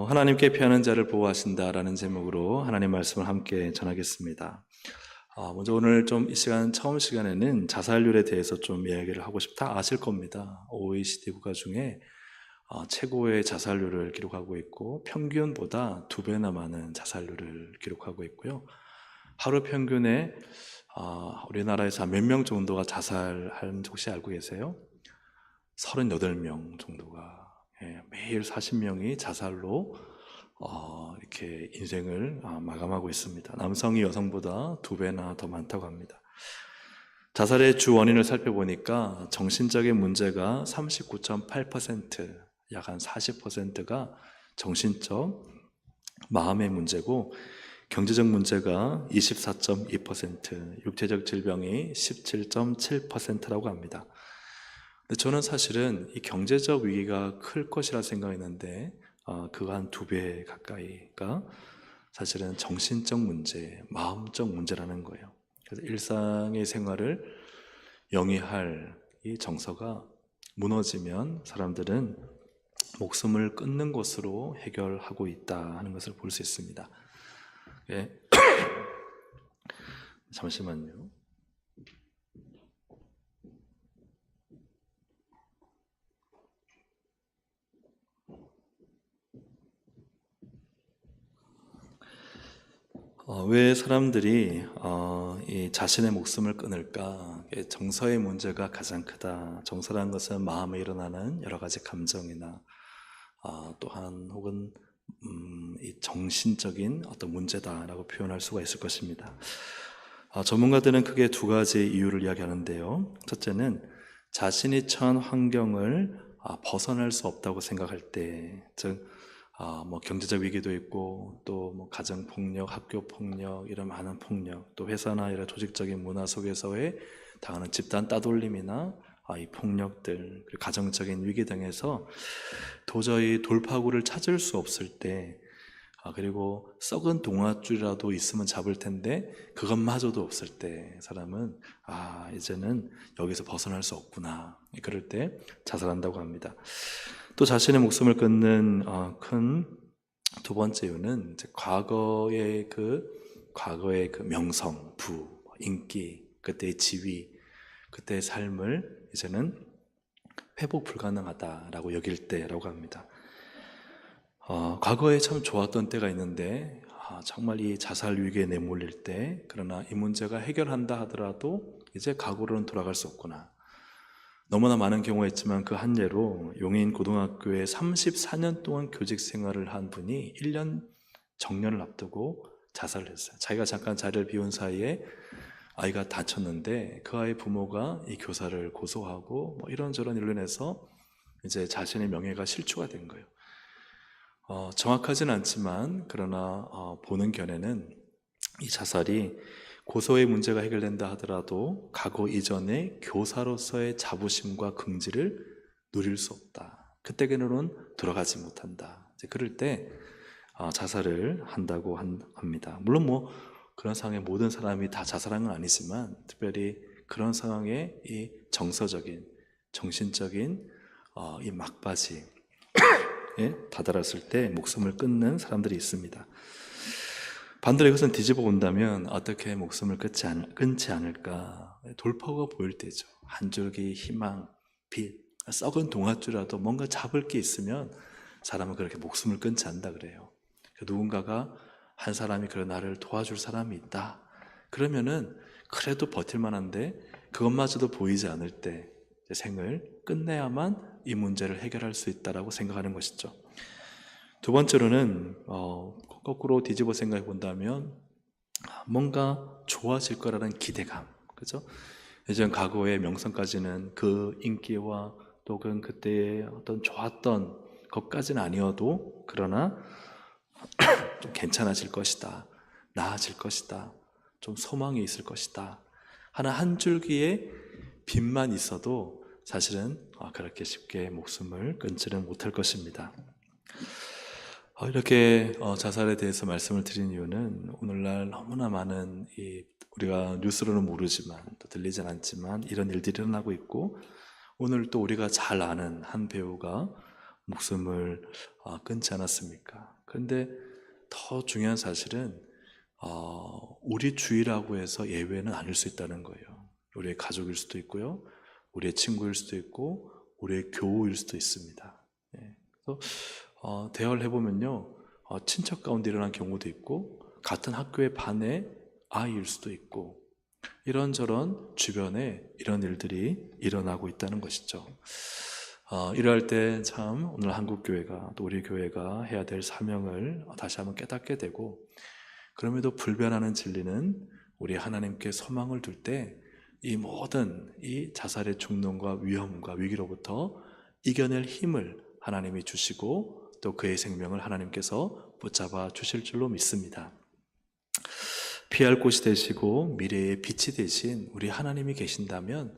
하나님께 피하는 자를 보호하신다라는 제목으로 하나님 말씀을 함께 전하겠습니다. 먼저 오늘 좀 이 시간, 처음 시간에는 자살률에 대해서 좀 이야기를 하고 싶다. 아실 겁니다. OECD 국가 중에 최고의 자살률을 기록하고 있고 평균보다 2배나 많은 자살률을 기록하고 있고요. 하루 평균에 우리나라에서 몇 명 정도가 자살하는지 혹시 알고 계세요? 38명 정도가, 매일 40명이 자살로 이렇게 인생을 마감하고 있습니다. 남성이 여성보다 2배나 더 많다고 합니다. 자살의 주 원인을 살펴보니까 정신적인 문제가 39.8%, 약 한 40%가 정신적, 마음의 문제고, 경제적 문제가 24.2%, 육체적 질병이 17.7%라고 합니다. 근데 저는 사실은 이 경제적 위기가 클 것이라 생각했는데 그거 한 2배 가까이가 사실은 정신적 문제, 마음적 문제라는 거예요. 그래서 일상의 생활을 영위할 이 정서가 무너지면 사람들은 목숨을 끊는 것으로 해결하고 있다 하는 것을 볼 수 있습니다. 잠시만요. 왜 사람들이 이 자신의 목숨을 끊을까? 정서의 문제가 가장 크다. 정서라는 것은 마음에 일어나는 여러 가지 감정이나 또한 혹은 이 정신적인 어떤 문제다라고 표현할 수가 있을 것입니다. 전문가들은 크게 2가지 이유를 이야기하는데요. 첫째는 자신이 처한 환경을 벗어날 수 없다고 생각할 때, 즉 경제적 위기도 있고 또 가정 폭력, 학교 폭력, 이런 많은 폭력, 또 회사나 이런 조직적인 문화 속에서의 당하는 집단 따돌림이나 이 폭력들, 그리고 가정적인 위기 등에서 도저히 돌파구를 찾을 수 없을 때, 그리고 썩은 동아줄이라도 있으면 잡을 텐데 그것마저도 없을 때 사람은 이제는 여기서 벗어날 수 없구나, 그럴 때 자살한다고 합니다. 또 자신의 목숨을 끊는 큰 2번째 이유는 과거의 그 명성, 부, 인기, 그때의 지위, 그때의 삶을 이제는 회복 불가능하다라고 여길 때라고 합니다. 과거에 참 좋았던 때가 있는데 정말 이 자살 위기에 내몰릴 때, 그러나 이 문제가 해결한다 하더라도 이제 과거로는 돌아갈 수 없구나. 너무나 많은 경우가 있지만 그 한 예로 용인 고등학교에 34년 동안 교직 생활을 한 분이 1년 정년을 앞두고 자살을 했어요. 자기가 잠깐 자리를 비운 사이에 아이가 다쳤는데 그 아이 부모가 이 교사를 고소하고 이런저런 일로 인해서 이제 자신의 명예가 실추가 된 거예요. 정확하진 않지만 그러나 보는 견해는 이 자살이 고소의 문제가 해결된다 하더라도 과거 이전의 교사로서의 자부심과 긍지를 누릴 수 없다. 그때로는 돌아가지 못한다. 이제 그럴 때 자살을 한다고 합니다. 물론 그런 상황에 모든 사람이 다 자살한 건 아니지만 특별히 그런 상황에 이 정서적인, 정신적인 이 막바지에 다다랐을 때 목숨을 끊는 사람들이 있습니다. 반대로 이것은 뒤집어 본다면 어떻게 목숨을 끊지 않을까? 돌파구가 보일 때죠. 한 줄기 희망, 빛, 썩은 동아줄이라도 뭔가 잡을 게 있으면 사람은 그렇게 목숨을 끊지 않는다 그래요. 누군가가 한 사람이 그래 나를 도와줄 사람이 있다. 그러면은 그래도 버틸만한데 그것마저도 보이지 않을 때 생을 끝내야만 이 문제를 해결할 수 있다라고 생각하는 것이죠. 2번째로는 거꾸로 뒤집어 생각해 본다면 뭔가 좋아질 거라는 기대감, 그죠? 예전 과거의 명성까지는 그 인기와 또 그때의 어떤 좋았던 것까지는 아니어도 그러나 좀 괜찮아질 것이다, 나아질 것이다, 좀 소망이 있을 것이다 하는 한 줄기의 빛만 있어도 사실은 그렇게 쉽게 목숨을 끊지는 못할 것입니다. 이렇게 자살에 대해서 말씀을 드린 이유는 오늘날 너무나 많은 우리가 뉴스로는 모르지만 또 들리진 않지만 이런 일들이 일어나고 있고, 오늘 또 우리가 잘 아는 한 배우가 목숨을 끊지 않았습니까? 그런데 더 중요한 사실은 우리 주위라고 해서 예외는 아닐 수 있다는 거예요. 우리의 가족일 수도 있고요, 우리의 친구일 수도 있고, 우리의 교우일 수도 있습니다. 예. 그래서 대화를 해보면요, 친척 가운데 일어난 경우도 있고, 같은 학교의 반의 아이일 수도 있고, 이런저런 주변에 이런 일들이 일어나고 있다는 것이죠. 이럴 때 참 오늘 한국교회가, 또 우리 교회가 해야 될 사명을 다시 한번 깨닫게 되고, 그럼에도 불변하는 진리는 우리 하나님께 소망을 둘 때 이 모든 이 자살의 중론과 위험과 위기로부터 이겨낼 힘을 하나님이 주시고, 또 그의 생명을 하나님께서 붙잡아 주실 줄로 믿습니다. 피할 곳이 되시고 미래의 빛이 되신 우리 하나님이 계신다면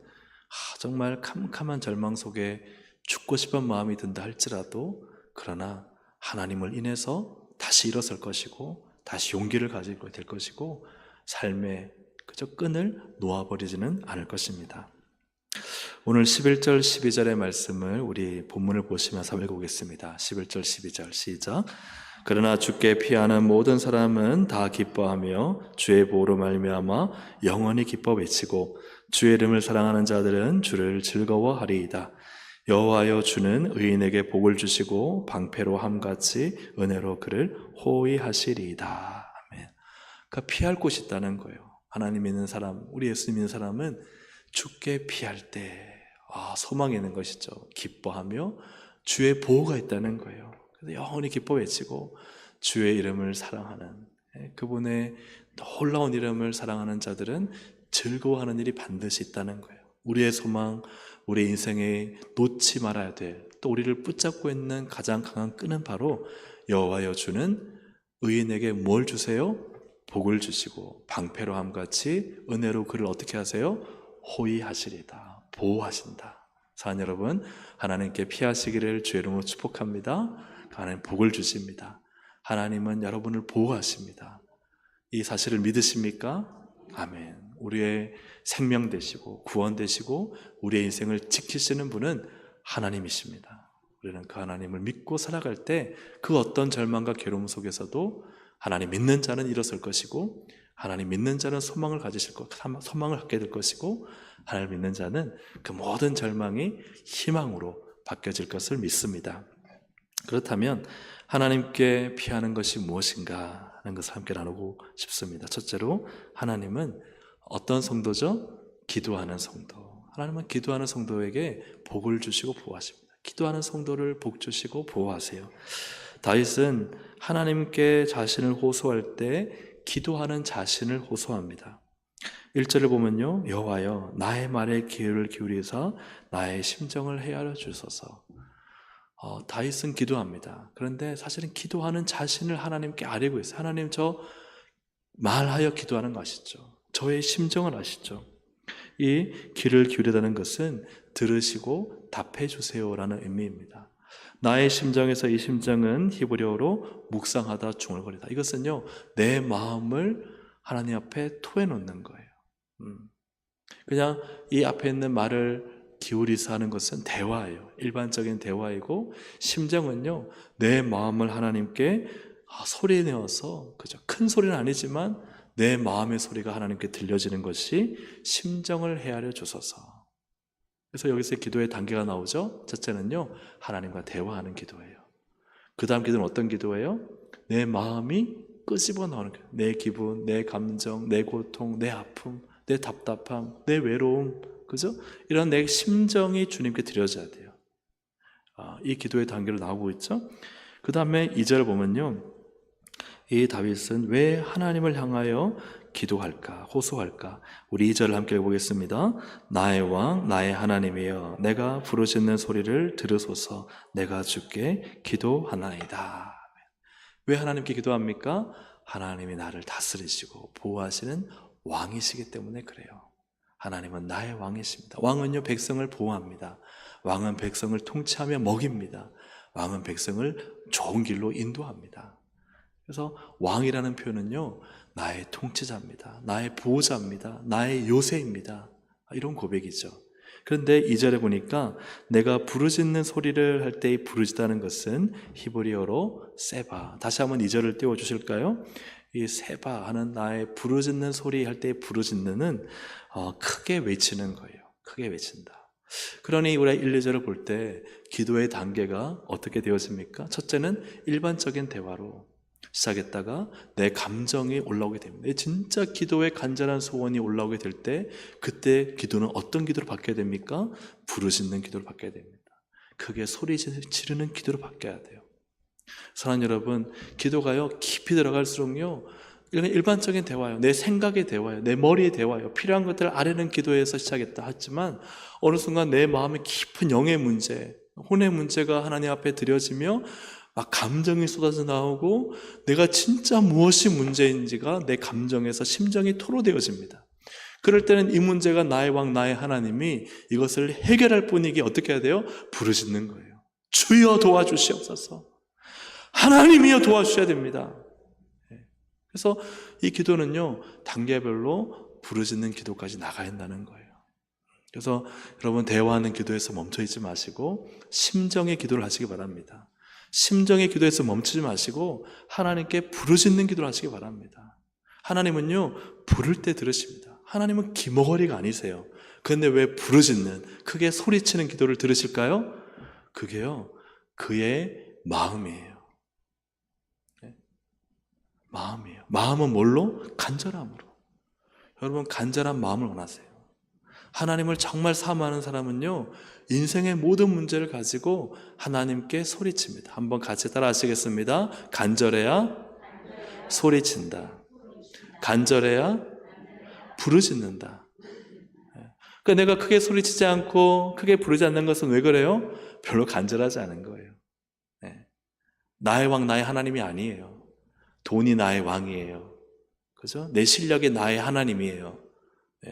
정말 캄캄한 절망 속에 죽고 싶은 마음이 든다 할지라도, 그러나 하나님을 인해서 다시 일어설 것이고, 다시 용기를 가지게 될 것이고, 삶의 그저 끈을 놓아버리지는 않을 것입니다. 오늘 11절 12절의 말씀을 우리 본문을 보시면서 읽어보겠습니다. 11절 12절 시작. 그러나 주께 피하는 모든 사람은 다 기뻐하며 주의 보호로 말미암아 영원히 기뻐 외치고, 주의 이름을 사랑하는 자들은 주를 즐거워하리이다. 여호와여, 주는 의인에게 복을 주시고 방패로 함같이 은혜로 그를 호위하시리이다. 아멘. 그러니까 피할 곳이 있다는 거예요. 하나님 믿는 사람, 우리 예수 믿는 사람은 주께 피할 때 소망이 있는 것이죠. 기뻐하며 주의 보호가 있다는 거예요. 그래서 영원히 기뻐 외치고 주의 이름을 사랑하는, 그분의 놀라운 이름을 사랑하는 자들은 즐거워하는 일이 반드시 있다는 거예요. 우리의 소망, 우리 인생에 놓지 말아야 될, 또 우리를 붙잡고 있는 가장 강한 끈은 바로 여호와여, 주는 의인에게 뭘 주세요? 복을 주시고 방패로 함같이 은혜로 그를 어떻게 하세요? 호위하시리다. 보호하신다. 사랑 여러분, 하나님께 피하시기를 주의 이름으로 축복합니다. 하나님 복을 주십니다. 하나님은 여러분을 보호하십니다. 이 사실을 믿으십니까? 아멘. 우리의 생명 되시고 구원 되시고 우리의 인생을 지키시는 분은 하나님이십니다. 우리는 그 하나님을 믿고 살아갈 때 그 어떤 절망과 괴로움 속에서도 하나님 믿는 자는 일어설 것이고, 하나님 믿는 자는 소망을 소망을 갖게 될 것이고, 하나님 믿는 자는 그 모든 절망이 희망으로 바뀌어질 것을 믿습니다. 그렇다면 하나님께 피하는 것이 무엇인가 하는 것을 함께 나누고 싶습니다. 첫째로, 하나님은 어떤 성도죠? 기도하는 성도. 하나님은 기도하는 성도에게 복을 주시고 보호하십니다. 기도하는 성도를 복 주시고 보호하세요. 다윗은 하나님께 자신을 호소할 때 기도하는 자신을 호소합니다. 1절을 보면요, 여호와여, 나의 말에 귀를 기울이사 나의 심정을 헤아려 주소서. 다윗은 기도합니다. 그런데 사실은 기도하는 자신을 하나님께 아뢰고 있어요. 하나님, 저 말하여 기도하는 거 아시죠? 저의 심정을 아시죠? 이 귀를 기울이다는 것은 들으시고 답해 주세요라는 의미입니다. 나의 심정에서 이 심정은 히브리어로 묵상하다 중얼거리다. 이것은요, 내 마음을 하나님 앞에 토해놓는 거예요. 그냥 이 앞에 있는 말을 기울이서 하는 것은 대화예요. 일반적인 대화이고, 심정은요, 내 마음을 하나님께 소리내어서, 그죠? 큰 소리는 아니지만 내 마음의 소리가 하나님께 들려지는 것이 심정을 헤아려 주소서. 그래서 여기서 기도의 단계가 나오죠. 첫째는요, 하나님과 대화하는 기도예요. 그 다음 기도는 어떤 기도예요? 내 마음이 끄집어 나오는 거예요. 내 기분, 내 감정, 내 고통, 내 아픔, 내 답답함, 내 외로움, 그죠? 이런 내 심정이 주님께 드려져야 돼요. 이 기도의 단계로 나오고 있죠. 그 다음에 2절 보면요, 이 다윗은 왜 하나님을 향하여 기도할까, 호소할까? 우리 2절을 함께 읽어보겠습니다. 나의 왕, 나의 하나님이여, 내가 부르짖는 소리를 들으소서. 내가 주께 기도하나이다. 왜 하나님께 기도합니까? 하나님이 나를 다스리시고 보호하시는 왕이시기 때문에 그래요. 하나님은 나의 왕이십니다. 왕은요, 백성을 보호합니다. 왕은 백성을 통치하며 먹입니다. 왕은 백성을 좋은 길로 인도합니다. 그래서 왕이라는 표현은요, 나의 통치자입니다. 나의 보호자입니다. 나의 요새입니다. 이런 고백이죠. 그런데 2절에 보니까 내가 부르짖는 소리를 할 때의 부르짖다는 것은 히브리어로 세바. 다시 한번 2절을 띄워주실까요? 이 세바 하는 나의 부르짖는 소리 할 때의 부르짖는은 크게 외치는 거예요. 크게 외친다. 그러니 우리가 1, 2절을 볼 때 기도의 단계가 어떻게 되어집니까? 첫째는 일반적인 대화로 시작했다가 내 감정이 올라오게 됩니다. 내 진짜 기도의 간절한 소원이 올라오게 될 때 그때 기도는 어떤 기도로 바뀌어야 됩니까? 부르짖는 기도로 바뀌어야 됩니다. 크게 소리 지르는 기도로 바뀌어야 돼요. 사랑하는 여러분, 기도가요 깊이 들어갈수록요 이건 일반적인 대화예요. 내 생각의 대화예요. 내 머리의 대화예요. 필요한 것들을 아뢰는 기도에서 시작했다 하지만 어느 순간 내 마음의 깊은 영의 문제, 혼의 문제가 하나님 앞에 드려지며 막 감정이 쏟아져 나오고 내가 진짜 무엇이 문제인지가 내 감정에서 심정이 토로되어집니다. 그럴 때는 이 문제가 나의 왕 나의 하나님이 이것을 해결할 뿐이기 어떻게 해야 돼요? 부르짖는 거예요. 주여 도와주시옵소서. 하나님이여 도와주셔야 됩니다. 그래서 이 기도는요 단계별로 부르짖는 기도까지 나가야 한다는 거예요. 그래서 여러분 대화하는 기도에서 멈춰있지 마시고 심정의 기도를 하시기 바랍니다. 심정의 기도에서 멈추지 마시고 하나님께 부르짖는 기도를 하시기 바랍니다. 하나님은요 부를 때 들으십니다. 하나님은 기머거리가 아니세요. 그런데 왜 부르짖는 크게 소리치는 기도를 들으실까요? 그게요 그의 마음이에요. 마음이에요. 마음은 뭘로? 간절함으로. 여러분 간절한 마음을 원하세요. 하나님을 정말 사모하는 사람은요 인생의 모든 문제를 가지고 하나님께 소리칩니다. 한번 같이 따라 하시겠습니다. 간절해야 소리친다. 간절해야 부르짖는다. 그러니까 내가 크게 소리치지 않고 크게 부르지 않는 것은 왜 그래요? 별로 간절하지 않은 거예요. 나의 왕 나의 하나님이 아니에요. 돈이 나의 왕이에요. 그죠? 내 실력이 나의 하나님이에요.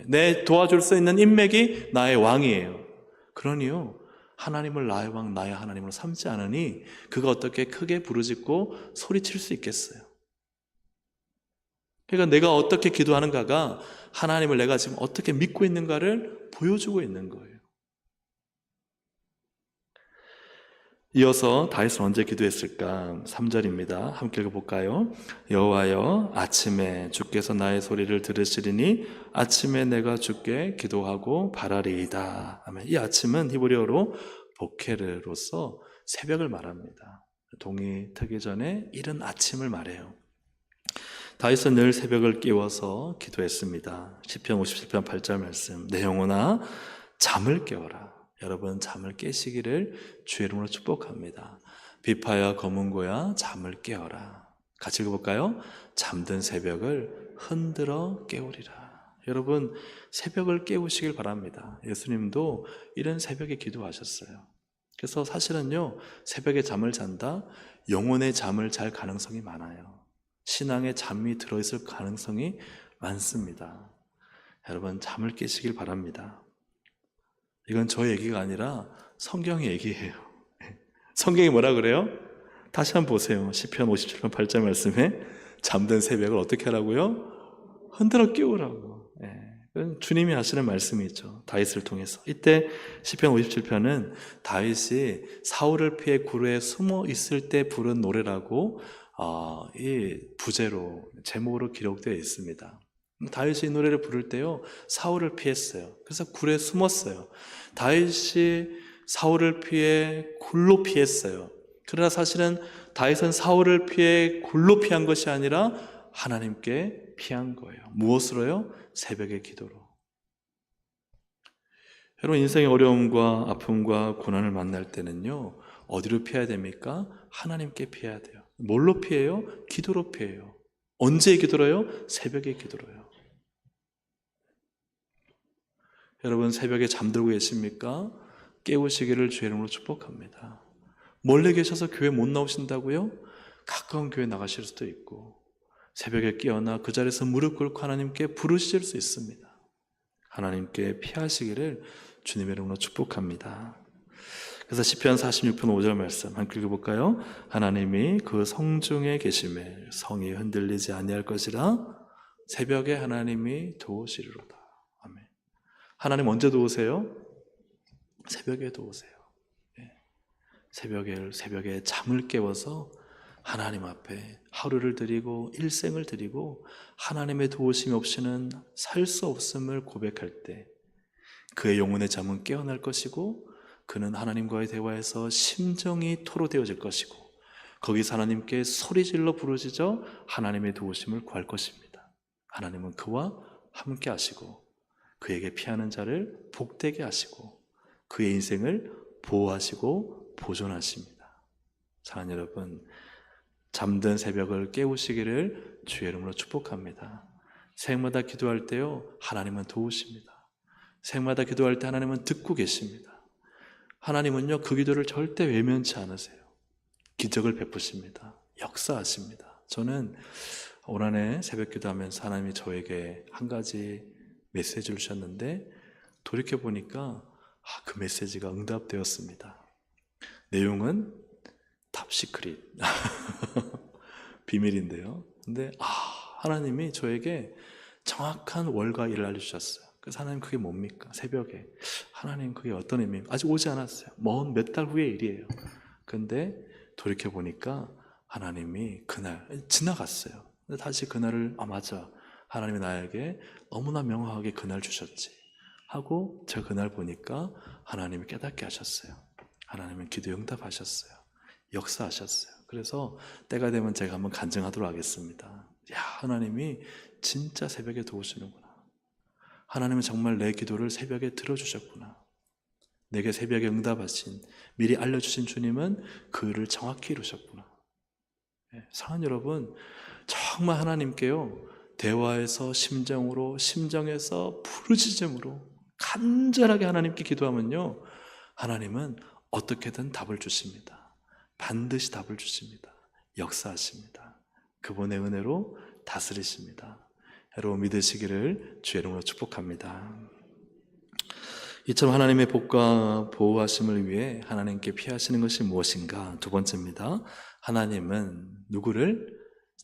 내 도와줄 수 있는 인맥이 나의 왕이에요. 그러니요 하나님을 나의 왕 나의 하나님으로 삼지 않으니 그가 어떻게 크게 부르짖고 소리칠 수 있겠어요? 그러니까 내가 어떻게 기도하는가가 하나님을 내가 지금 어떻게 믿고 있는가를 보여주고 있는 거예요. 이어서 다윗은 언제 기도했을까? 3절입니다. 함께 읽어볼까요? 여호와여 아침에 주께서 나의 소리를 들으시리니 아침에 내가 주께 기도하고 바라리이다. 아멘. 이 아침은 히브리어로 보케르로서 새벽을 말합니다. 동이 트기 전에 이른 아침을 말해요. 다윗은 늘 새벽을 깨워서 기도했습니다. 시편 57편 8절 말씀 내 영혼아 잠을 깨워라. 여러분 잠을 깨시기를 주의 이름으로 축복합니다. 비파야 검은고야 잠을 깨어라. 같이 읽어볼까요? 잠든 새벽을 흔들어 깨우리라. 여러분 새벽을 깨우시길 바랍니다. 예수님도 이런 새벽에 기도하셨어요. 그래서 사실은요 새벽에 잠을 잔다 영혼의 잠을 잘 가능성이 많아요. 신앙에 잠이 들어있을 가능성이 많습니다. 여러분 잠을 깨시길 바랍니다. 이건 저 얘기가 아니라 성경의 얘기예요. 성경이 뭐라 그래요? 다시 한번 보세요. 시편 57편 8절 말씀에 잠든 새벽을 어떻게 하라고요? 흔들어 깨우라고. 그건 주님이 하시는 말씀이죠. 다윗을 통해서. 이때 시편 57편은 다윗이 사울을 피해 굴에 숨어 있을 때 부른 노래라고 이 부제로 제목으로 기록되어 있습니다. 다윗이 이 노래를 부를 때요 사울을 피했어요. 그래서 굴에 숨었어요. 다윗이 사울을 피해 굴로 피했어요. 그러나 사실은 다윗은 사울을 피해 굴로 피한 것이 아니라 하나님께 피한 거예요. 무엇으로요? 새벽의 기도로. 여러분 인생의 어려움과 아픔과 고난을 만날 때는요 어디로 피해야 됩니까? 하나님께 피해야 돼요. 뭘로 피해요? 기도로 피해요. 언제 기도로요? 새벽에 기도로요. 여러분 새벽에 잠들고 계십니까? 깨우시기를 주의 이름으로 축복합니다. 멀리 계셔서 교회 못 나오신다고요? 가까운 교회 나가실 수도 있고 새벽에 깨어나 그 자리에서 무릎 꿇고 하나님께 부르실 수 있습니다. 하나님께 피하시기를 주님의 이름으로 축복합니다. 그래서 시편 46편 5절 말씀 함께 읽어볼까요? 하나님이 그 성중에 계심에 성이 흔들리지 아니할 것이라 새벽에 하나님이 도우시리로다. 아멘. 하나님 언제 도우세요? 새벽에 도우세요. 예. 새벽에 잠을 깨워서 하나님 앞에 하루를 드리고 일생을 드리고 하나님의 도우심 없이는 살 수 없음을 고백할 때 그의 영혼의 잠은 깨어날 것이고 그는 하나님과의 대화에서 심정이 토로되어질 것이고 거기서 하나님께 소리질러 부르짖어 하나님의 도우심을 구할 것입니다. 하나님은 그와 함께 하시고 그에게 피하는 자를 복되게 하시고 그의 인생을 보호하시고 보존하십니다. 사랑하는 여러분, 잠든 새벽을 깨우시기를 주의 이름으로 축복합니다. 새벽마다 기도할 때요, 하나님은 도우십니다. 새벽마다 기도할 때 하나님은 듣고 계십니다. 하나님은요, 그 기도를 절대 외면치 않으세요. 기적을 베푸십니다. 역사하십니다. 저는 올 한해 새벽 기도하면서 하나님이 저에게 한 가지 메시지를 주셨는데 돌이켜보니까 그 메시지가 응답되었습니다. 내용은 탑시크릿 비밀인데요. 근데 하나님이 저에게 정확한 월과 일을 알려주셨어요. 그래서 하나님 그게 뭡니까? 새벽에 하나님 그게 어떤 의미입니까? 아직 오지 않았어요. 먼 몇 달 후의 일이에요. 근데 돌이켜보니까 하나님이 그날 지나갔어요. 근데 다시 그날을 맞아, 하나님이 나에게 너무나 명확하게 그날 주셨지 하고 제가 그날 보니까 하나님이 깨닫게 하셨어요. 하나님은 기도 응답하셨어요. 역사하셨어요. 그래서 때가 되면 제가 한번 간증하도록 하겠습니다. 하나님이 진짜 새벽에 도우시는구나. 하나님은 정말 내 기도를 새벽에 들어주셨구나. 내게 새벽에 응답하신, 미리 알려주신 주님은 그 일을 정확히 이루셨구나. 사랑하는 여러분, 정말 하나님께요, 대화에서 심정으로, 심정에서 부르짖음으로 간절하게 하나님께 기도하면요, 하나님은 어떻게든 답을 주십니다. 반드시 답을 주십니다. 역사하십니다. 그분의 은혜로 다스리십니다. 여러분 믿으시기를 주의 이름으로 축복합니다. 이처럼 하나님의 복과 보호하심을 위해 하나님께 피하시는 것이 무엇인가? 두 번째입니다. 하나님은 누구를?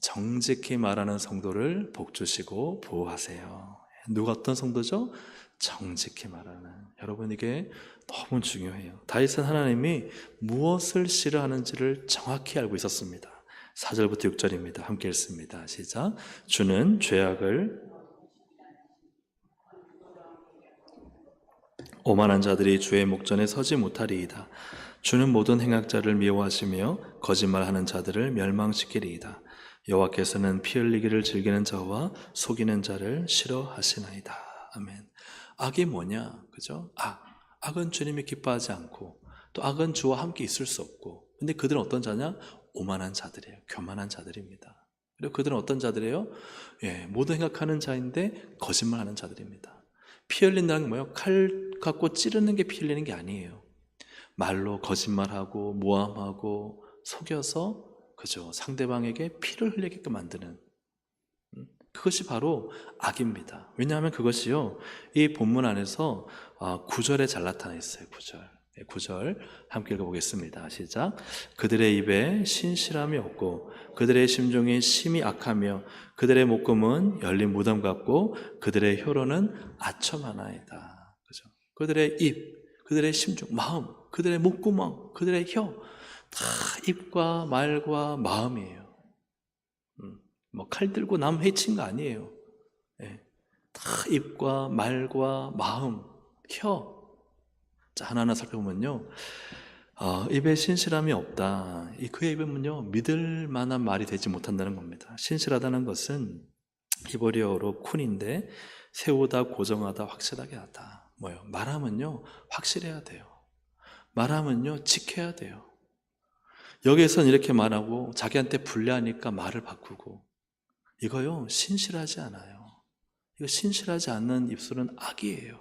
정직히 말하는 성도를 복주시고 보호하세요. 누가 어떤 성도죠? 정직히 말하는. 여러분 이게 너무 중요해요. 다윗은 하나님이 무엇을 싫어하는지를 정확히 알고 있었습니다. 4절부터 6절입니다. 함께 읽습니다. 시작. 주는 죄악을 오만한 자들이 주의 목전에 서지 못하리이다. 주는 모든 행악자를 미워하시며 거짓말하는 자들을 멸망시키리이다. 여호와께서는 피 흘리기를 즐기는 자와 속이는 자를 싫어하시나이다. 아멘. 악이 뭐냐? 그죠? 악은 주님이 기뻐하지 않고 또 악은 주와 함께 있을 수 없고, 근데 그들은 어떤 자냐? 오만한 자들이에요. 교만한 자들입니다. 그리고 그들은 어떤 자들이에요? 모든 행악하는 자인데 거짓말하는 자들입니다. 피 흘린다는 게 뭐예요? 칼 갖고 찌르는 게 피 흘리는 게 아니에요. 말로 거짓말하고 모함하고 속여서, 그죠, 상대방에게 피를 흘리게끔 만드는, 그것이 바로 악입니다. 왜냐하면 그것이요, 이 본문 안에서 9절에 잘 나타나 있어요. 9절 함께 읽어보겠습니다. 시작. 그들의 입에 신실함이 없고 그들의 심중이 심히 악하며 그들의 목금은 열린 무덤 같고 그들의 혀로는 아첨하나이다. 그죠? 그들의 입, 그들의 심중, 마음, 그들의 목구멍, 그들의 혀, 다 입과 말과 마음이에요. 칼 들고 남 해친 거 아니에요. 다 입과 말과 마음, 혀. 자, 하나하나 살펴보면요, 입에 신실함이 없다. 그의 입은요, 믿을 만한 말이 되지 못한다는 겁니다. 신실하다는 것은 히브리어로 쿤인데 세우다, 고정하다, 확실하게 하다. 뭐예요? 말하면요, 확실해야 돼요. 말하면요, 지켜야 돼요. 여기에서는 이렇게 말하고 자기한테 불리하니까 말을 바꾸고, 이거요, 신실하지 않아요. 이거 신실하지 않는 입술은 악이에요.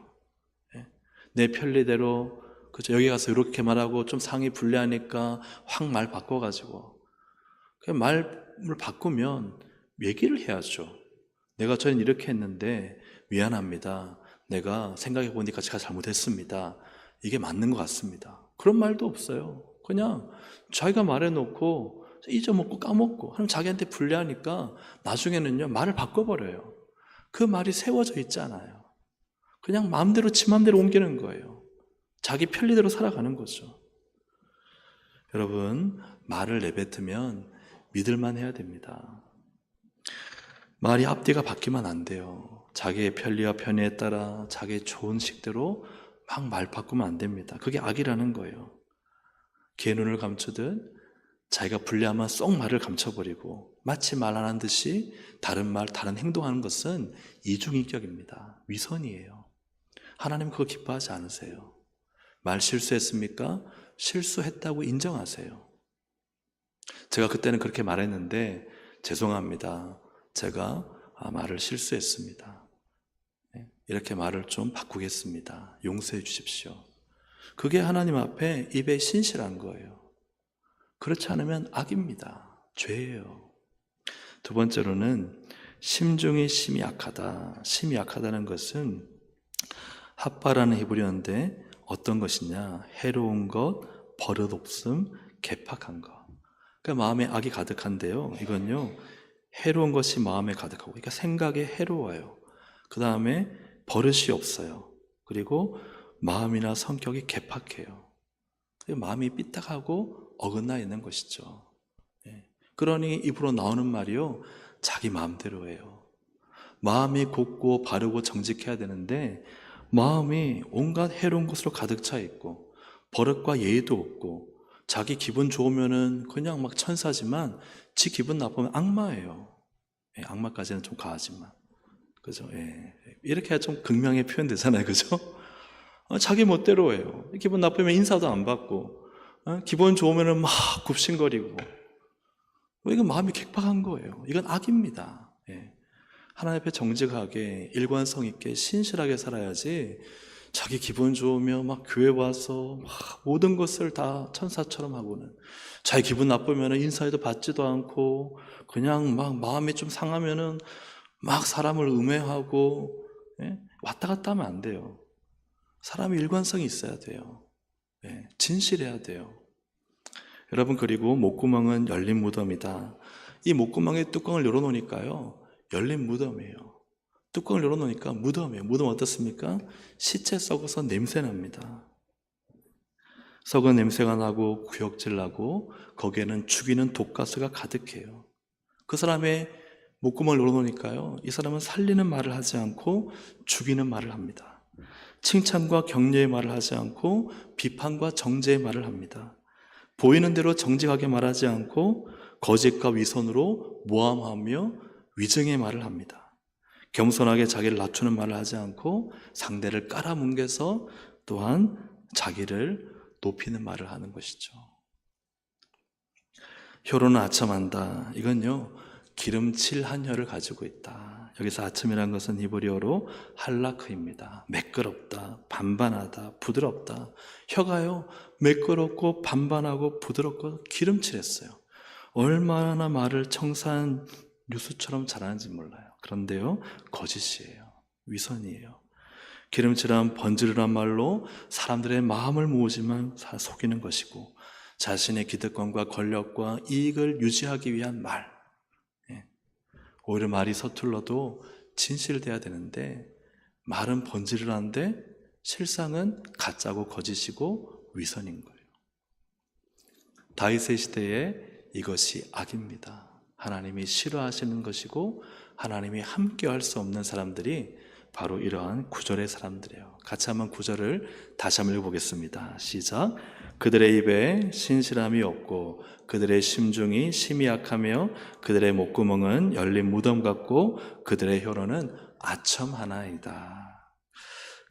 내 편리대로, 그죠? 여기 가서 이렇게 말하고 좀 상이 불리하니까 확 말 바꿔가지고, 그냥 말을 바꾸면 얘기를 해야죠. 내가 저는 이렇게 했는데 미안합니다. 내가 생각해 보니까 제가 잘못했습니다. 이게 맞는 것 같습니다. 그런 말도 없어요. 그냥 자기가 말해놓고 잊어먹고 까먹고 하면 자기한테 불리하니까 나중에는요, 말을 바꿔버려요. 그 말이 세워져 있지 않아요. 그냥 마음대로 지 마음대로 옮기는 거예요. 자기 편리대로 살아가는 거죠. 여러분, 말을 내뱉으면 믿을만 해야 됩니다. 말이 앞뒤가 바뀌면 안 돼요. 자기의 편리와 편의에 따라 자기의 좋은 식대로 막 말 바꾸면 안 됩니다. 그게 악이라는 거예요. 개의 눈을 감추듯 자기가 불리하면 쏙 말을 감춰버리고 마치 말 안 한 듯이 다른 말, 다른 행동하는 것은 이중인격입니다. 위선이에요. 하나님 그거 기뻐하지 않으세요. 말 실수했습니까? 실수했다고 인정하세요. 제가 그때는 그렇게 말했는데 죄송합니다. 제가 말을 실수했습니다. 이렇게 말을 좀 바꾸겠습니다. 용서해 주십시오. 그게 하나님 앞에 입에 신실한 거예요. 그렇지 않으면 악입니다. 죄예요. 두 번째로는 심중이 심히 약하다. 심히 약하다는 것은 핫바라는 히브리어인데 어떤 것이냐? 해로운 것, 버릇없음, 개팍한 것. 그러니까 마음에 악이 가득한데요. 이건요, 해로운 것이 마음에 가득하고, 그러니까 생각에 해로워요. 그 다음에 버릇이 없어요. 그리고 마음이나 성격이 개팍해요. 마음이 삐딱하고 어긋나 있는 것이죠. 그러니 입으로 나오는 말이요, 자기 마음대로예요. 마음이 곱고 바르고 정직해야 되는데 마음이 온갖 해로운 것으로 가득 차 있고 버릇과 예의도 없고 자기 기분 좋으면은 그냥 막 천사지만 지 기분 나쁘면 악마예요. 악마까지는 좀 가하지만, 그죠? 이렇게 해야 좀 극명하게 표현되잖아요, 그죠? 자기 멋대로 해요. 기분 나쁘면 인사도 안 받고, 기분 좋으면은 막 굽신거리고. 이건 마음이 객박한 거예요. 이건 악입니다. 하나님 앞에 정직하게 일관성 있게 신실하게 살아야지 자기 기분 좋으면 막 교회 와서 막 모든 것을 다 천사처럼 하고는 자기 기분 나쁘면 인사에도 받지도 않고 그냥 막 마음이 좀 상하면은 막 사람을 음해하고 왔다 갔다 하면 안 돼요. 사람이 일관성이 있어야 돼요. 진실해야 돼요. 여러분, 그리고 목구멍은 열린 무덤이다. 이 목구멍에 뚜껑을 열어놓으니까요, 열린 무덤이에요. 뚜껑을 열어놓으니까 무덤이에요. 무덤 어떻습니까? 시체 썩어서 냄새납니다. 썩은 냄새가 나고 구역질 나고 거기에는 죽이는 독가스가 가득해요. 그 사람의 목구멍을 열어놓으니까요, 이 사람은 살리는 말을 하지 않고 죽이는 말을 합니다. 칭찬과 격려의 말을 하지 않고 비판과 정죄의 말을 합니다. 보이는 대로 정직하게 말하지 않고 거짓과 위선으로 모함하며 위증의 말을 합니다. 겸손하게 자기를 낮추는 말을 하지 않고 상대를 깔아뭉개서 또한 자기를 높이는 말을 하는 것이죠. 혀로는 아첨한다. 이건요, 기름칠 한 혀를 가지고 있다. 여기서 아첨이라는 것은 히브리어로 할라크입니다. 매끄럽다, 반반하다, 부드럽다. 혀가요, 매끄럽고 반반하고 부드럽고 기름칠했어요. 얼마나 말을 청산 뉴스처럼 잘하는지 몰라요. 그런데요, 거짓이에요. 위선이에요. 기름칠한 번지르란 말로 사람들의 마음을 모으지만 속이는 것이고 자신의 기득권과 권력과 이익을 유지하기 위한 말. 오히려 말이 서툴러도 진실돼야 되는데 말은 번지르르한데 실상은 가짜고 거짓이고 위선인 거예요. 다윗의 시대에 이것이 악입니다. 하나님이 싫어하시는 것이고 하나님이 함께할 수 없는 사람들이 바로 이러한 구절의 사람들이에요. 같이 한번 구절을 다시 한번 읽어보겠습니다. 시작. 그들의 입에 신실함이 없고 그들의 심중이 심히 약하며 그들의 목구멍은 열린 무덤 같고 그들의 혀로는 아첨 하나이다.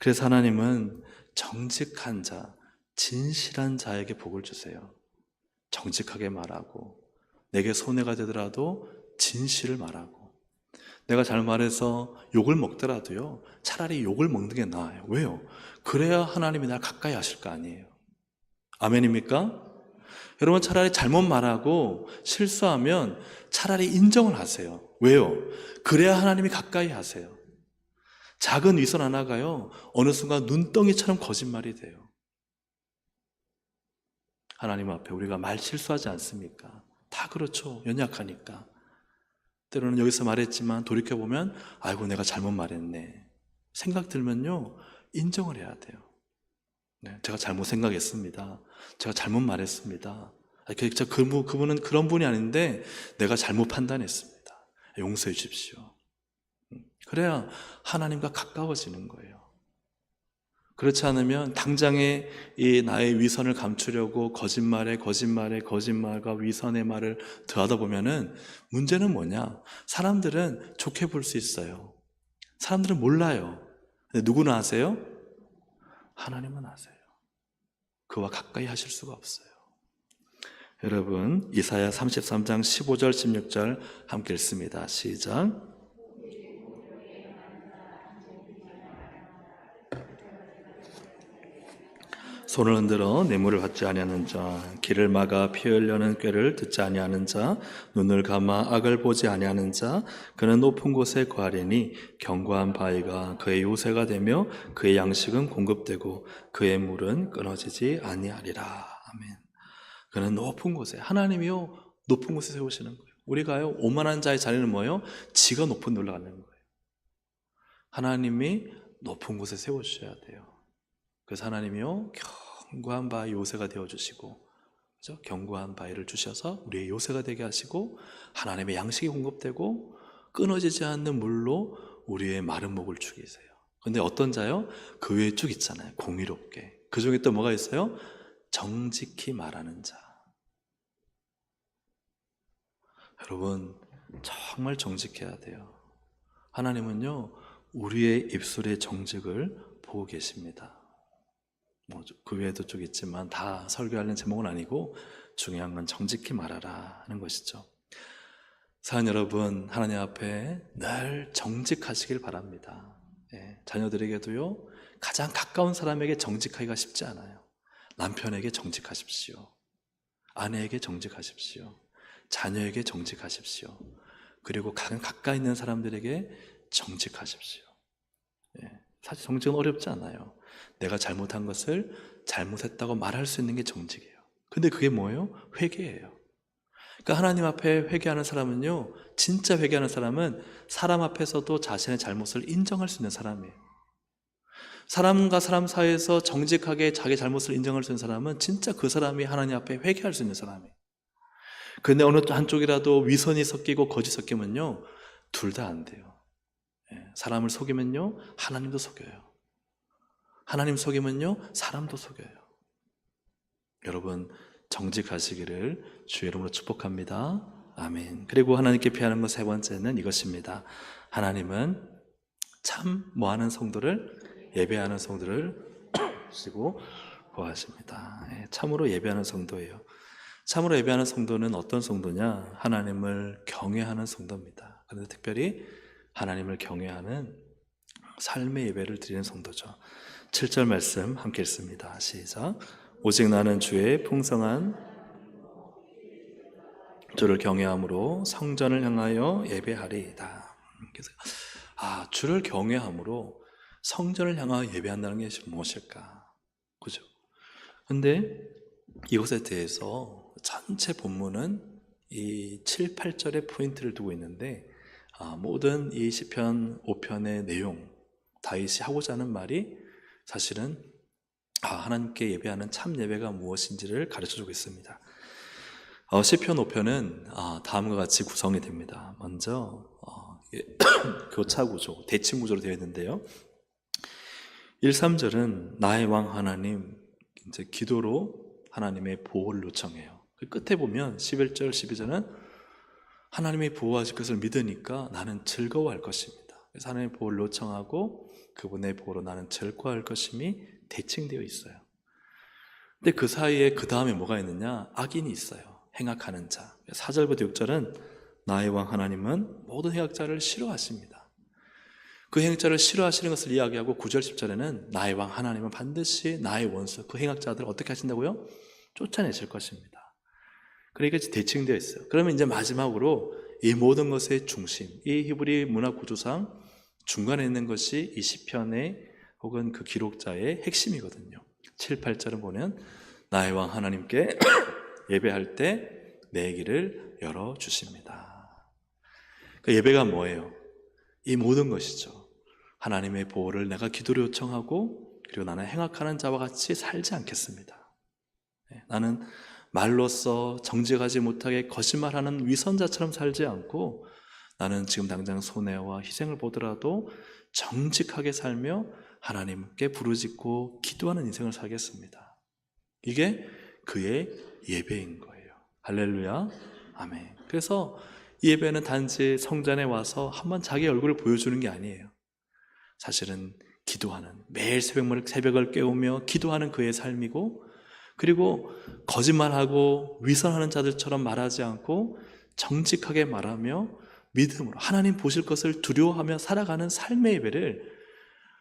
그래서 하나님은 정직한 자, 진실한 자에게 복을 주세요. 정직하게 말하고 내게 손해가 되더라도 진실을 말하고 내가 잘 말해서 욕을 먹더라도요, 차라리 욕을 먹는 게 나아요. 왜요? 그래야 하나님이 날 가까이 하실 거 아니에요. 아멘입니까? 여러분, 차라리 잘못 말하고 실수하면 차라리 인정을 하세요. 왜요? 그래야 하나님이 가까이 하세요. 작은 위선 하나가요, 어느 순간 눈덩이처럼 거짓말이 돼요. 하나님 앞에 우리가 말 실수하지 않습니까? 다 그렇죠. 연약하니까. 때로는 여기서 말했지만 돌이켜보면 아이고 내가 잘못 말했네 생각 들면요, 인정을 해야 돼요. 네, 제가 잘못 생각했습니다. 제가 잘못 말했습니다. 그분은 그런 분이 아닌데 내가 잘못 판단했습니다. 용서해 주십시오. 그래야 하나님과 가까워지는 거예요. 그렇지 않으면 당장에 이 나의 위선을 감추려고 거짓말과 위선의 말을 더하다 보면은 문제는 뭐냐? 사람들은 좋게 볼 수 있어요. 사람들은 몰라요. 근데 누구는 아세요? 하나님은 아세요. 그와 가까이 하실 수가 없어요. 여러분, 이사야 33장 15절 16절 함께 읽습니다. 시작. 손을 흔들어 뇌물을 받지 아니하는 자, 길을 막아 피 흘려는 꾀를 듣지 아니하는 자, 눈을 감아 악을 보지 아니하는 자, 그는 높은 곳에 거하리니 견고한 바위가 그의 요새가 되며 그의 양식은 공급되고 그의 물은 끊어지지 아니하리라. 아멘. 그는 높은 곳에, 하나님이요 높은 곳에 세우시는 거예요. 우리가요 오만한 자의 자리는 뭐예요? 지가 높은 데 올라가는 거예요. 하나님이 높은 곳에 세워주셔야 돼요. 그래서 하나님이요 견고한 바위 요새가 되어주시고, 그렇죠? 견고한 바위를 주셔서 우리의 요새가 되게 하시고, 하나님의 양식이 공급되고 끊어지지 않는 물로 우리의 마른 목을 죽이세요. 근데 어떤 자요? 그 외에 쭉 있잖아요. 공의롭게. 그 중에 또 뭐가 있어요? 정직히 말하는 자. 여러분 정말 정직해야 돼요. 하나님은요 우리의 입술의 정직을 보고 계십니다. 그 외에도 쭉 있지만 다 설교하는 제목은 아니고 중요한 건 정직히 말하라 하는 것이죠. 사랑 여러분, 하나님 앞에 늘 정직하시길 바랍니다. 자녀들에게도요 가장 가까운 사람에게 정직하기가 쉽지 않아요. 남편에게 정직하십시오. 아내에게 정직하십시오. 자녀에게 정직하십시오. 그리고 가장 가까이 있는 사람들에게 정직하십시오. 사실 정직은 어렵지 않아요. 내가 잘못한 것을 잘못했다고 말할 수 있는 게 정직이에요. 근데 그게 뭐예요? 회개예요. 그러니까 하나님 앞에 회개하는 사람은요, 진짜 회개하는 사람은 사람 앞에서도 자신의 잘못을 인정할 수 있는 사람이에요. 사람과 사람 사이에서 정직하게 자기 잘못을 인정할 수 있는 사람은 진짜 그 사람이 하나님 앞에 회개할 수 있는 사람이에요. 근데 어느 한쪽이라도 위선이 섞이고 거짓 섞이면요 둘 다 안 돼요. 사람을 속이면요 하나님도 속여요. 하나님 속이면요 사람도 속여요. 여러분 정직하시기를 주의 이름으로 축복합니다. 아멘. 그리고 하나님께 피하는 것 세 번째는 이것입니다. 하나님은 참 뭐하는 성도를 예배하는 성도를 주시고 구하십니다. 참으로 예배하는 성도예요. 참으로 예배하는 성도는 어떤 성도냐? 하나님을 경외하는 성도입니다. 그런데 특별히 하나님을 경외하는 삶의 예배를 드리는 성도죠. 7절 말씀 함께 읽습니다. 시작. 오직 나는 주의 풍성한 주를 경외함으로 성전을 향하여 예배하리이다. 그래서 주를 경외함으로 성전을 향하여 예배한다는 게 무엇일까? 그죠? 근데 이것에 대해서 전체 본문은 이 7, 8절에 포인트를 두고 있는데 모든 이 시편 5편의 내용, 다윗이 하고자 하는 말이 사실은 하나님께 예배하는 참 예배가 무엇인지를 가르쳐주고 있습니다. 시편 5편은 다음과 같이 구성이 됩니다. 먼저 교차구조, 대칭구조로 되어 있는데요. 1, 3절은 나의 왕 하나님, 이제 기도로 하나님의 보호를 요청해요. 그 끝에 보면 11절, 12절은 하나님의 보호하실 것을 믿으니까 나는 즐거워할 것입니다. 그래서 하나님의 보호를 요청하고 그분의 보호로 나는 즐거워할 것임이 대칭되어 있어요. 근데 그 사이에 그 다음에 뭐가 있느냐? 악인이 있어요. 행악하는 자. 4절부터 6절은 나의 왕 하나님은 모든 행악자를 싫어하십니다. 그 행악자를 싫어하시는 것을 이야기하고 9절, 10절에는 나의 왕 하나님은 반드시 나의 원수, 그 행악자들을 어떻게 하신다고요? 쫓아내실 것입니다. 그러니까 대칭되어 있어요. 그러면 이제 마지막으로 이 모든 것의 중심, 이 히브리 문화 구조상 중간에 있는 것이 이 시편의 혹은 그 기록자의 핵심이거든요. 7, 8절을 보면 나의 왕 하나님께 예배할 때 내 길을 열어주십니다. 그 예배가 뭐예요? 이 모든 것이죠. 하나님의 보호를 내가 기도로 요청하고 그리고 나는 행악하는 자와 같이 살지 않겠습니다. 나는 말로써 정직하지 못하게 거짓말하는 위선자처럼 살지 않고 나는 지금 당장 손해와 희생을 보더라도 정직하게 살며 하나님께 부르짖고 기도하는 인생을 살겠습니다. 이게 그의 예배인 거예요. 할렐루야, 아멘. 그래서 이 예배는 단지 성전에 와서 한번 자기 얼굴을 보여주는 게 아니에요. 사실은 기도하는, 매일 새벽을 깨우며 기도하는 그의 삶이고, 그리고 거짓말하고 위선하는 자들처럼 말하지 않고 정직하게 말하며 믿음으로 하나님 보실 것을 두려워하며 살아가는 삶의 예배를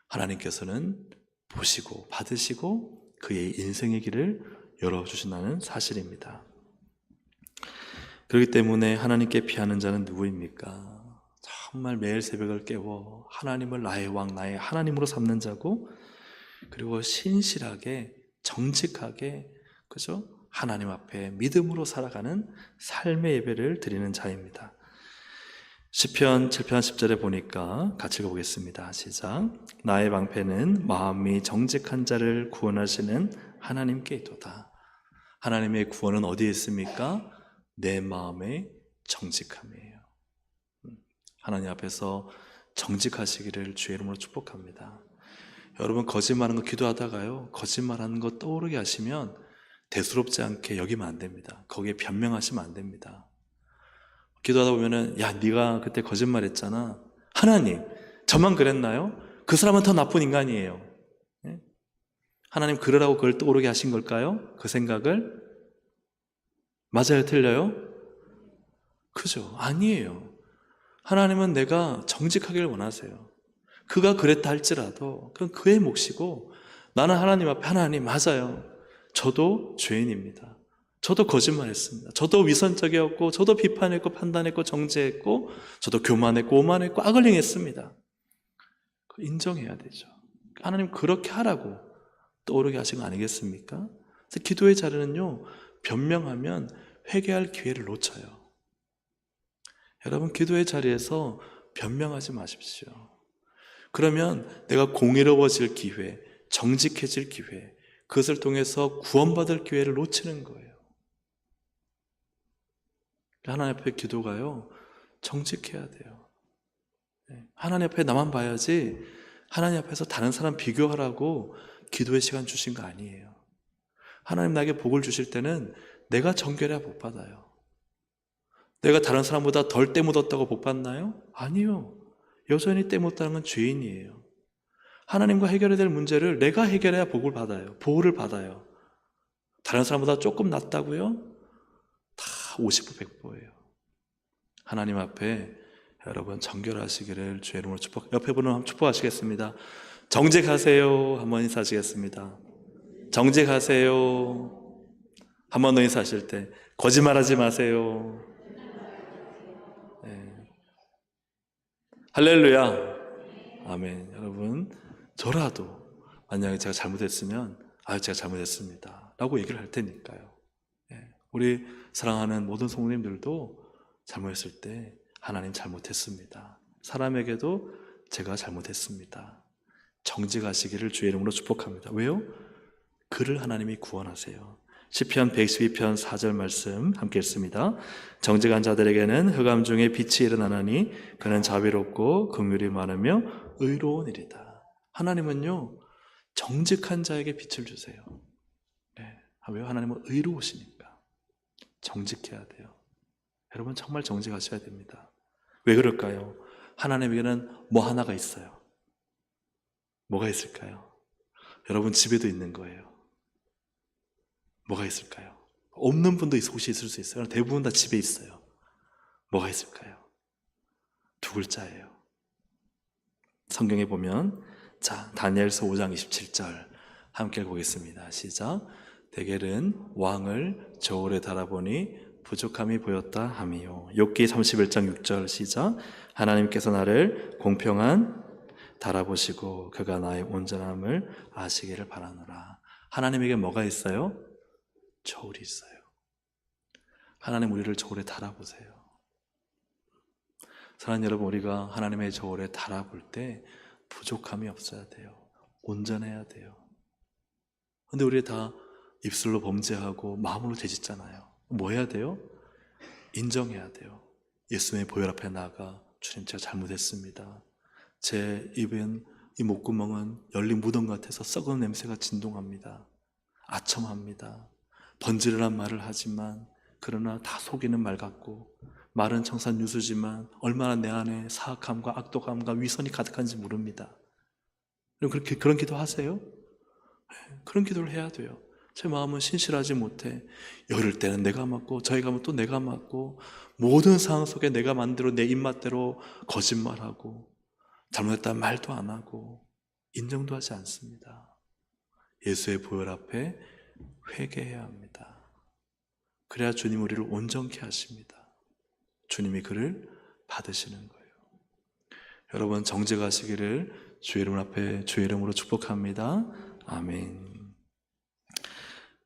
하나님께서는 보시고 받으시고 그의 인생의 길을 열어주신다는 사실입니다. 그렇기 때문에 하나님께 피하는 자는 누구입니까? 정말 매일 새벽을 깨워 하나님을 나의 왕, 나의 하나님으로 삼는 자고, 그리고 신실하게 정직하게, 그죠? 하나님 앞에 믿음으로 살아가는 삶의 예배를 드리는 자입니다. 시편 7편 10절에 보니까 같이 읽어보겠습니다. 시작. 나의 방패는 마음이 정직한 자를 구원하시는 하나님께 있도다. 하나님의 구원은 어디에 있습니까? 내 마음의 정직함이에요. 하나님 앞에서 정직하시기를 주의 이름으로 축복합니다. 여러분, 거짓말하는 거 기도하다가요, 거짓말하는 거 떠오르게 하시면 대수롭지 않게 여기면 안 됩니다. 거기에 변명하시면 안 됩니다. 기도하다 보면은, 야, 네가 그때 거짓말했잖아. 하나님, 저만 그랬나요? 그 사람은 더 나쁜 인간이에요. 네? 하나님 그러라고 그걸 떠오르게 하신 걸까요? 그 생각을? 맞아요, 틀려요? 그죠? 아니에요. 하나님은 내가 정직하기를 원하세요. 그가 그랬다 할지라도 그건 그의 몫이고, 나는 하나님 앞에, 하나님 맞아요, 저도 죄인입니다. 저도 거짓말했습니다. 저도 위선적이었고, 저도 비판했고, 판단했고, 정죄했고, 저도 교만했고, 오만했고, 악을 행했습니다. 인정해야 되죠. 하나님 그렇게 하라고 떠오르게 하신 거 아니겠습니까? 그래서 기도의 자리는요, 변명하면 회개할 기회를 놓쳐요. 여러분, 기도의 자리에서 변명하지 마십시오. 그러면 내가 공의로워질 기회, 정직해질 기회, 그것을 통해서 구원받을 기회를 놓치는 거예요. 하나님 앞에 기도가요, 정직해야 돼요. 하나님 앞에 나만 봐야지 하나님 앞에서 다른 사람 비교하라고 기도의 시간 주신 거 아니에요. 하나님 나에게 복을 주실 때는 내가 정결해야 복 받아요. 내가 다른 사람보다 덜 때 묻었다고 복 받나요? 아니요. 여전히 때 묻다는 건 죄인이에요. 하나님과 해결해야 될 문제를 내가 해결해야 복을 받아요. 보호를 받아요. 다른 사람보다 조금 낫다고요? 다 50보 100보예요. 하나님 앞에 여러분 정결하시기를 주의 이름으로 옆에 분을 한번 축복하시겠습니다. 정직하세요. 한번 인사하시겠습니다. 정직하세요. 한 번 더 인사하실 때 거짓말하지 마세요. 네. 할렐루야, 아멘. 여러분, 저라도 만약에 제가 잘못했으면 제가 잘못했습니다 라고 얘기를 할 테니까요. 우리 사랑하는 모든 성도님들도 잘못했을 때 하나님 잘못했습니다, 사람에게도 제가 잘못했습니다, 정직하시기를 주의 이름으로 축복합니다. 왜요? 그를 하나님이 구원하세요. 시편 112편 4절 말씀 함께 읽습니다. 정직한 자들에게는 흑암 중에 빛이 일어나나니 그는 자비롭고 긍휼이 많으며 의로운 일이다. 하나님은요, 정직한 자에게 빛을 주세요. 왜요? 하나님은 의로우시니까. 정직해야 돼요. 여러분, 정말 정직하셔야 됩니다. 왜 그럴까요? 하나님에게는 뭐 하나가 있어요. 뭐가 있을까요? 여러분 집에도 있는 거예요. 뭐가 있을까요? 없는 분도 혹시 있을 수 있어요. 대부분 다 집에 있어요. 뭐가 있을까요? 두 글자예요. 성경에 보면, 자, 다니엘서 5장 27절 함께 보겠습니다. 시작. 데겔은 왕을 저울에 달아보니 부족함이 보였다 하미요. 욥기 31장 6절 시작. 하나님께서 나를 공평한 달아보시고 그가 나의 온전함을 아시기를 바라노라. 하나님에게 뭐가 있어요? 저울이 있어요. 하나님 우리를 저울에 달아보세요. 사랑하는 여러분, 우리가 하나님의 저울에 달아볼 때 부족함이 없어야 돼요. 온전해야 돼요. 근데 우리 다 입술로 범죄하고 마음으로 죄짓잖아요. 뭐 해야 돼요? 인정해야 돼요. 예수님의 보혈 앞에 나가 주님 제가 잘못했습니다. 제 입엔 이 목구멍은 열린 무덤 같아서 썩은 냄새가 진동합니다. 아첨합니다. 번지르란 말을 하지만 그러나 다 속이는 말 같고 말은 청산유수지만 얼마나 내 안에 사악함과 악독함과 위선이 가득한지 모릅니다. 여러분 그런 기도 하세요? 그런 기도를 해야 돼요. 제 마음은 신실하지 못해. 이럴 때는 내가 맞고 저희 가면 또 내가 맞고 모든 상황 속에 내가 만들어 내 입맛대로 거짓말하고 잘못했다는 말도 안 하고 인정도 하지 않습니다. 예수의 보혈 앞에 회개해야 합니다. 그래야 주님 우리를 온전케 하십니다. 주님이 그를 받으시는 거예요. 여러분 정직하시기를 주의 이름 앞에 주의 이름으로 축복합니다. 아멘.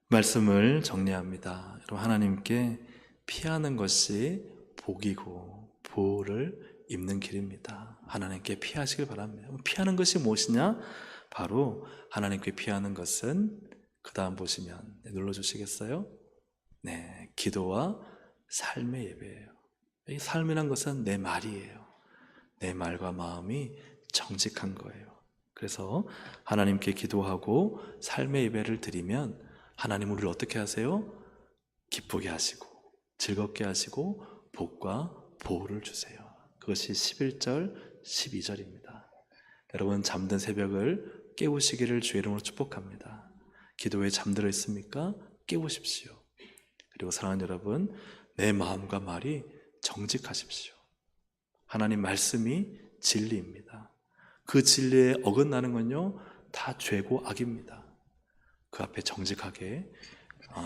말씀을 정리합니다. 여러분 하나님께 피하는 것이 복이고 보호를 입는 길입니다. 하나님께 피하시길 바랍니다. 피하는 것이 무엇이냐? 바로 하나님께 피하는 것은 그 다음 보시면 눌러주시겠어요? 네, 기도와 삶의 예배예요. 이 삶이란 것은 내 말이에요. 내 말과 마음이 정직한 거예요. 그래서 하나님께 기도하고 삶의 예배를 드리면 하나님은 우리를 어떻게 하세요? 기쁘게 하시고 즐겁게 하시고 복과 보호를 주세요. 그것이 11절, 12절입니다. 여러분 잠든 새벽을 깨우시기를 주의 이름으로 축복합니다. 기도에 잠들어 있습니까? 깨우십시오. 그리고 사랑하는 여러분, 내 마음과 말이 정직하십시오. 하나님 말씀이 진리입니다. 그 진리에 어긋나는 건요 다 죄고 악입니다. 그 앞에 정직하게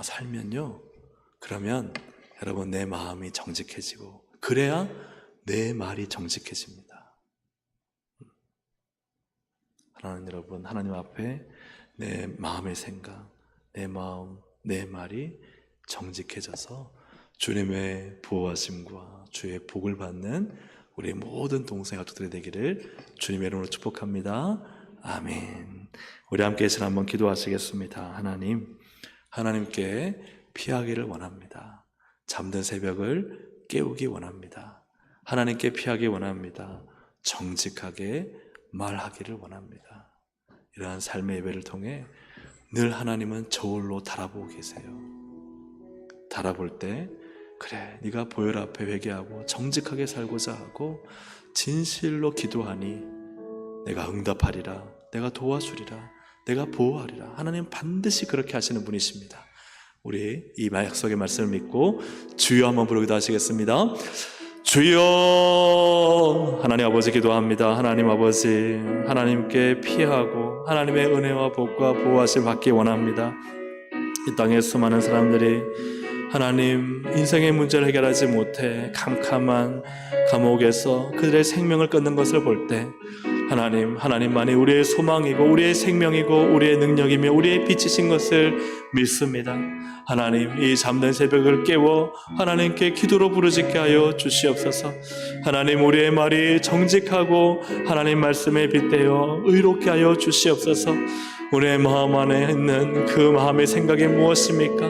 살면요, 그러면 여러분 내 마음이 정직해지고 그래야 내 말이 정직해집니다. 하나님 여러분, 하나님 앞에 내 마음의 생각, 내 마음, 내 말이 정직해져서 주님의 보호하심과 주의 복을 받는 우리의 모든 동생 가족들이 되기를 주님의 이름으로 축복합니다. 아멘. 우리 함께 한번 기도하시겠습니다. 하나님께 피하기를 원합니다. 잠든 새벽을 깨우기 원합니다. 하나님께 피하기 원합니다. 정직하게 말하기를 원합니다. 이러한 삶의 예배를 통해 늘 하나님은 저울로 달아보고 계세요. 달아볼 때 그래, 네가 보혈 앞에 회개하고 정직하게 살고자 하고 진실로 기도하니 내가 응답하리라, 내가 도와주리라, 내가 보호하리라. 하나님 반드시 그렇게 하시는 분이십니다. 우리 이 약속의 말씀을 믿고 주여 한번 부르기도 하시겠습니다. 주여. 하나님 아버지 기도합니다. 하나님 아버지, 하나님께 피하고 하나님의 은혜와 복과 보호하심 받기 원합니다. 이 땅에 수많은 사람들이 하나님 인생의 문제를 해결하지 못해 캄캄한 감옥에서 그들의 생명을 끊는 것을 볼 때 하나님만이 우리의 소망이고 우리의 생명이고 우리의 능력이며 우리의 빛이신 것을 믿습니다. 하나님, 이 잠든 새벽을 깨워 하나님께 기도로 부르짖게 하여 주시옵소서. 하나님, 우리의 말이 정직하고 하나님 말씀에 빗대어 의롭게 하여 주시옵소서. 우리의 마음 안에 있는 그 마음의 생각이 무엇입니까?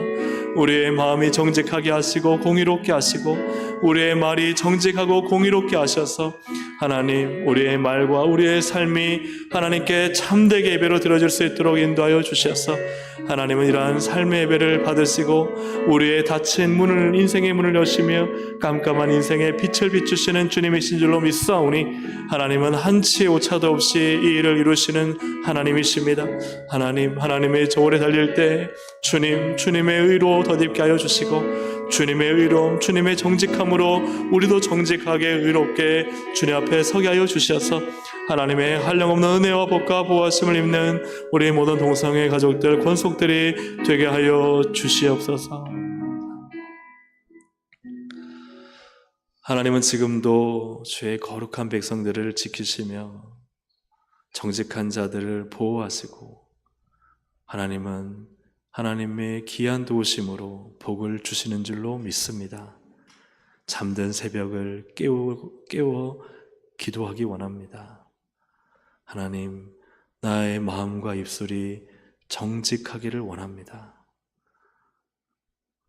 우리의 마음이 정직하게 하시고 공의롭게 하시고 우리의 말이 정직하고 공의롭게 하셔서 하나님, 우리의 말과 우리의 삶이 하나님께 참되게 예배로 드려질 수 있도록 인도하여 주셔서 하나님은 이러한 삶의 예배를 받으시고 우리의 닫힌 문을, 인생의 문을 여시며 깜깜한 인생의 빛을 비추시는 주님이신 줄로 믿사오니 하나님은 한치의 오차도 없이 이 일을 이루시는 하나님이십니다. 하나님의 저울에 달릴 때 주님의 의로 덧입게 하여 주시고 주님의 의로움, 주님의 정직함으로 우리도 정직하게 의롭게 주님 앞에 서게 하여 주셔서 하나님의 한량없는 은혜와 복과 보호하심을 입는 우리 모든 동성애 가족들, 권속들이 되게 하여 주시옵소서. 하나님은 지금도 주의 거룩한 백성들을 지키시며 정직한 자들을 보호하시고 하나님은 하나님의 귀한 도우심으로 복을 주시는 줄로 믿습니다. 잠든 새벽을 깨워 기도하기 원합니다. 하나님, 나의 마음과 입술이 정직하기를 원합니다.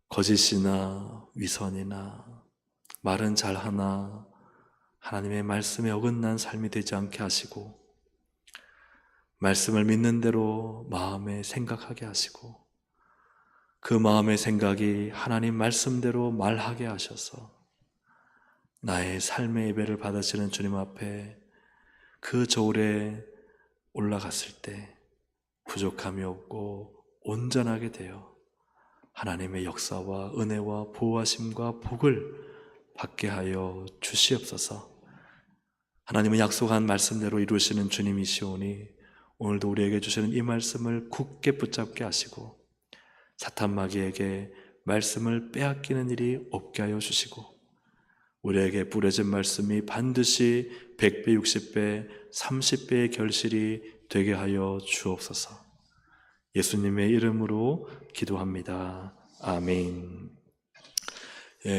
거짓이나 위선이나 말은 잘하나 하나님의 말씀에 어긋난 삶이 되지 않게 하시고, 말씀을 믿는 대로 마음에 생각하게 하시고, 그 마음의 생각이 하나님 말씀대로 말하게 하셔서 나의 삶의 예배를 받으시는 주님 앞에 그 저울에 올라갔을 때 부족함이 없고 온전하게 되어 하나님의 역사와 은혜와 보호하심과 복을 받게 하여 주시옵소서. 하나님은 약속한 말씀대로 이루시는 주님이시오니 오늘도 우리에게 주시는 이 말씀을 굳게 붙잡게 하시고 사탄 마귀에게 말씀을 빼앗기는 일이 없게 하여 주시고, 우리에게 뿌려진 말씀이 반드시 100배, 60배, 30배의 결실이 되게 하여 주옵소서. 예수님의 이름으로 기도합니다. 아멘.